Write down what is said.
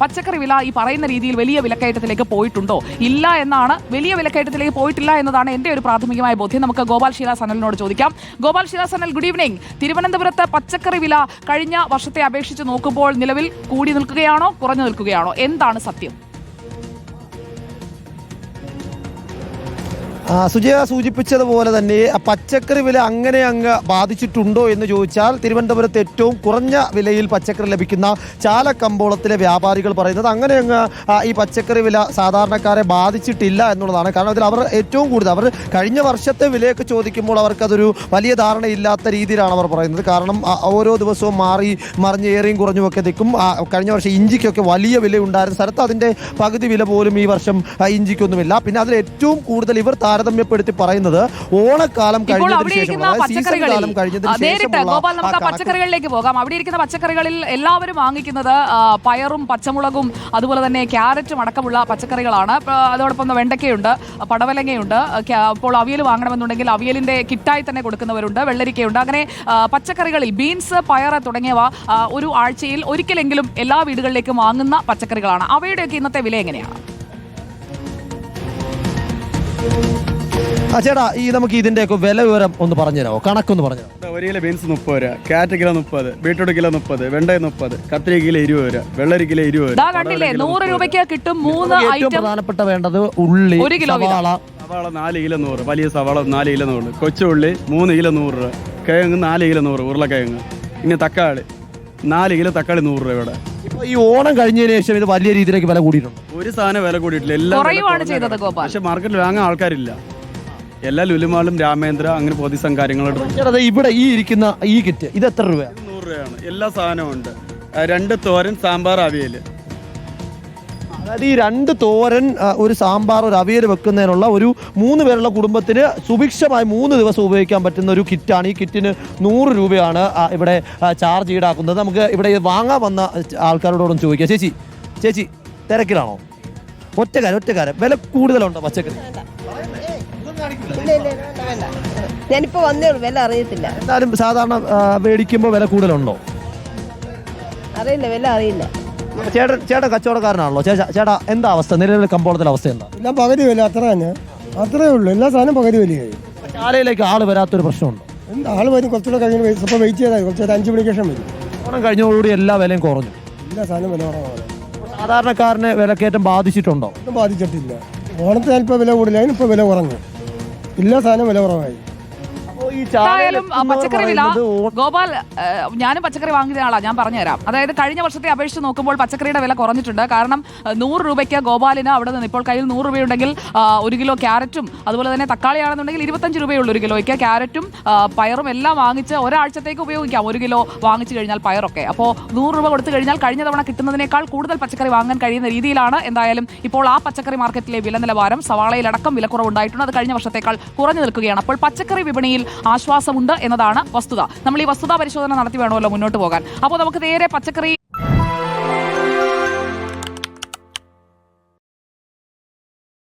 പച്ചക്കറി വില ഈ പറയുന്ന രീതിയിൽ വലിയ വിലക്കയറ്റത്തിലേക്ക് പോയിട്ടുണ്ടോ? ഇല്ല എന്നാണ്. വലിയ വിലക്കയറ്റത്തിലേക്ക് പോയിട്ടില്ല എന്നതാണ് എന്റെ ഒരു പ്രാഥമികമായ ബോധ്യം. നമുക്ക് ഗോപാൽ ശീല സനലിനോട് ചോദിക്കാം. ഗോപാൽ ശീല സനൽ, ഗുഡ് ഈവനിംഗ്. തിരുവനന്തപുരത്ത് പച്ചക്കറി വില കഴിഞ്ഞ വർഷത്തെ അപേക്ഷിച്ച് നോക്കുമ്പോൾ നിലവിൽ കൂടി നിൽക്കുകയാണോ കുറഞ്ഞു നിൽക്കുകയാണോ? എന്താണ് സത്യം? സുജയ സൂചിപ്പിച്ചതുപോലെ തന്നെ പച്ചക്കറി വില അങ്ങനെ അങ്ങ് ബാധിച്ചിട്ടുണ്ടോ എന്ന് ചോദിച്ചാൽ തിരുവനന്തപുരത്ത് ഏറ്റവും കുറഞ്ഞ വിലയിൽ പച്ചക്കറി ലഭിക്കുന്ന ചാലക്കമ്പോളത്തിലെ വ്യാപാരികൾ പറയുന്നത് അങ്ങനെ അങ്ങ് ഈ പച്ചക്കറി വില സാധാരണക്കാരെ ബാധിച്ചിട്ടില്ല എന്നുള്ളതാണ്. കാരണം അതിൽ അവർ ഏറ്റവും കൂടുതൽ അവർ കഴിഞ്ഞ വർഷത്തെ വിലയൊക്കെ ചോദിക്കുമ്പോൾ അവർക്കതൊരു വലിയ ധാരണയില്ലാത്ത രീതിയിലാണ് അവർ പറയുന്നത്. കാരണം ഓരോ ദിവസവും മാറി മറിഞ്ഞ് ഏറിയും കുറഞ്ഞുമൊക്കെ നിൽക്കും. കഴിഞ്ഞ വർഷം ഇഞ്ചിക്കൊക്കെ വലിയ വില ഉണ്ടായിരുന്ന സ്ഥലത്ത് അതിൻ്റെ പകുതി വില പോലും ഈ വർഷം ഇഞ്ചിക്കൊന്നുമില്ല. പിന്നെ അതിൽ ഏറ്റവും കൂടുതൽ ഇവർ താരതമ്യപ്പെടുത്തി പറയുന്നത് ഓണക്കാലം കഴിഞ്ഞതിന് ശേഷം പച്ചക്കറികളിലേക്ക് പോകാം. അവിടെ ഇരിക്കുന്ന പച്ചക്കറികളിൽ എല്ലാവരും വാങ്ങിക്കുന്നത് പയറും പച്ചമുളകും അതുപോലെ തന്നെ ക്യാരറ്റും അടക്കമുള്ള പച്ചക്കറികളാണ്. അതോടൊപ്പം വെണ്ടയ്ക്കയുണ്ട്, പടവലങ്ങയുണ്ട്. അപ്പോൾ അവിയൽ വാങ്ങണമെന്നുണ്ടെങ്കിൽ അവിയലിന്റെ കിറ്റായി തന്നെ കൊടുക്കുന്നവരുണ്ട്, വെള്ളരിക്കയുണ്ട്. അങ്ങനെ പച്ചക്കറികളിൽ ബീൻസ്, പയർ തുടങ്ങിയവ ഒരു ആഴ്ചയിൽ ഒരിക്കലെങ്കിലും എല്ലാ വീടുകളിലേക്കും വാങ്ങുന്ന പച്ചക്കറികളാണ്. അവയുടെയൊക്കെ ഇന്നത്തെ വില എങ്ങനെയാണ്? ചേട്ടാ, ഈ നമുക്ക് ഇതിന്റെയൊക്കെ വില വിവരം ഒന്ന് പറഞ്ഞുതരാമോ? കണക്കൊന്ന് പറഞ്ഞുതരാമോ? ഒരു കിലോ ബീൻസ് 30 രൂപ, ക്യാരറ്റ് കിലോ 30, ബീട്രൂട്ട് കിലോ 30, വെണ്ട 30, കത്തിരി കിലോ 20 രൂപ, വെള്ളരി കിലോ 20 രൂപ. 100 രൂപയ്ക്ക് കിട്ടും. ഏറ്റവും പ്രധാനപ്പെട്ട വേണ്ടത് ഉള്ളി, സവാള. സവാള 4 കിലോ 100, വലിയ സവാള 4 കിലോ 100, കൊച്ചുള്ളി 3 കിലോ 100 രൂപ, കിഴങ്ങ് 4 കിലോ 100, ഉരുളക്കിഴങ്ങ്. ഇനി തക്കാളി 4 കിലോ തക്കാളി 100 രൂപ. ഇവിടെ ഇപ്പൊ ഈ ഓണം കഴിഞ്ഞതിന് ശേഷം ഇത് വലിയ രീതിയിലേക്ക് വില കൂടിയിട്ടുണ്ട്. ഒരു സാധനം വില കൂടിയിട്ടില്ല, എല്ലാം പക്ഷെ മാർക്കറ്റിൽ വാങ്ങാൻ ആൾക്കാരില്ല. എല്ലാ ലുലുമാളും രാമേന്ദ്ര അങ്ങനെ പൊതുസം കാര്യങ്ങളും. ഇവിടെ ഈ ഇരിക്കുന്ന ഈ കിറ്റ് ഇത് എത്ര രൂപ? 100 രൂപയാണ്. എല്ലാ സാധനവും ഉണ്ട്. 2 തോരൻ, സാമ്പാർ, അവിയൽ. അതായത് ഈ 2 തോരൻ, ഒരു സാമ്പാർ, ഒരു അവിയൽ വെക്കുന്നതിനുള്ള ഒരു 3 പേരുള്ള കുടുംബത്തിന് സുഭിക്ഷമായി 3 ദിവസം ഉപയോഗിക്കാൻ പറ്റുന്ന ഒരു കിറ്റാണ്. ഈ കിറ്റിന് 100 രൂപയാണ് ഇവിടെ ചാർജ് ഈടാക്കുന്നത്. നമുക്ക് ഇവിടെ വാങ്ങാൻ വന്ന ആൾക്കാരോടൊന്നും ചോദിക്കാം. ചേച്ചി തിരക്കിലാണോ? ഒറ്റക്കാരം വില കൂടുതലുണ്ടോ പച്ചക്കറി? ഞാനിപ്പോ വന്നേ ഉള്ളൂ, വില അറിയത്തില്ല. എന്നാലും സാധാരണ മേടിക്കുമ്പോൾ വില കൂടുതലുണ്ടോ? അറിയില്ല, വില അറിയില്ല. ചേട്ടൻ കച്ചവടക്കാരനാണല്ലോ. ചേട്ടാ, എന്താ അവസ്ഥ? നിലവിലെ കമ്പോളത്തിലെ അവസ്ഥ എന്താ? എല്ലാം പകുതി വില, അത്രേ ഉള്ളൂ. എല്ലാ സാധനം പകുതി വിലയായി. ശാലയിലേക്ക് ആള് വരാത്തൊരു പ്രശ്നമുണ്ടോ? എന്താ, ആള് വരും. കുറച്ചുകൂടെ കഴിഞ്ഞ് വെയിറ്റ് ചെയ്താൽ കുറച്ച് 5 മണിക്ക് ശേഷം വരും. ഓണം കഴിഞ്ഞതോടുകൂടി എല്ലാ വിലയും കുറഞ്ഞു. എല്ലാ സാധനം വില കുറവാണ്. സാധാരണക്കാരനെ വിലക്കയറ്റം ബാധിച്ചിട്ടുണ്ടോ? ഒന്നും ബാധിച്ചിട്ടില്ല. ഓണത്തിന് അല്പം വില കൂടില്ല, അതിനിപ്പോൾ വില കുറഞ്ഞു. എല്ലാ സാധനവും വില കുറവായി. പച്ചക്കറി വില, ഗോപാൽ, ഞാനും പച്ചക്കറി വാങ്ങിയ ആളാണ്, ഞാൻ പറഞ്ഞുതരാം. അതായത് കഴിഞ്ഞ വർഷത്തെ അപേക്ഷിച്ച് നോക്കുമ്പോൾ പച്ചക്കറിയുടെ വില കുറഞ്ഞിട്ടുണ്ട്. കാരണം 100 രൂപയ്ക്ക് ഗോപാലിന് അവിടെ നിന്ന് ഇപ്പോൾ കയ്യിൽ 100 രൂപയുണ്ടെങ്കിൽ 1 കിലോ ക്യാരറ്റും അതുപോലെ തന്നെ തക്കാളിയാണെന്നുണ്ടെങ്കിൽ 25 രൂപയുള്ളൂ 1 കിലോയ്ക്ക്. ക്യാരറ്റും പയറും എല്ലാം വാങ്ങിച്ച് ഒരാഴ്ചത്തേക്ക് ഉപയോഗിക്കാം. 1 കിലോ വാങ്ങിച്ചു കഴിഞ്ഞാൽ പയറൊക്കെ. അപ്പോൾ 100 രൂപ കൊടുത്തു കഴിഞ്ഞാൽ കഴിഞ്ഞ തവണ കിട്ടുന്നതിനേക്കാൾ കൂടുതൽ പച്ചക്കറി വാങ്ങാൻ കഴിയുന്ന രീതിയിലാണ് എന്തായാലും ഇപ്പോൾ ആ പച്ചക്കറി മാർക്കറ്റിലെ വില നിലവാരം. സവാളയിലടക്കം വിലക്കുറവുണ്ടായിട്ടുണ്ട്. അത് കഴിഞ്ഞ വർഷത്തേക്കാൾ കുറഞ്ഞു നിൽക്കുകയാണ്. അപ്പോൾ പച്ചക്കറി വിപണിയിൽ ആശ്വാസമുണ്ട് എന്നതാണ് വസ്തുത. നമ്മൾ ഈ വസ്തുതാ പരിശോധന നടത്തി വേണമല്ലോ മുന്നോട്ട് പോകാൻ. അപ്പോൾ നമുക്ക് നേരെ പച്ചക്കറി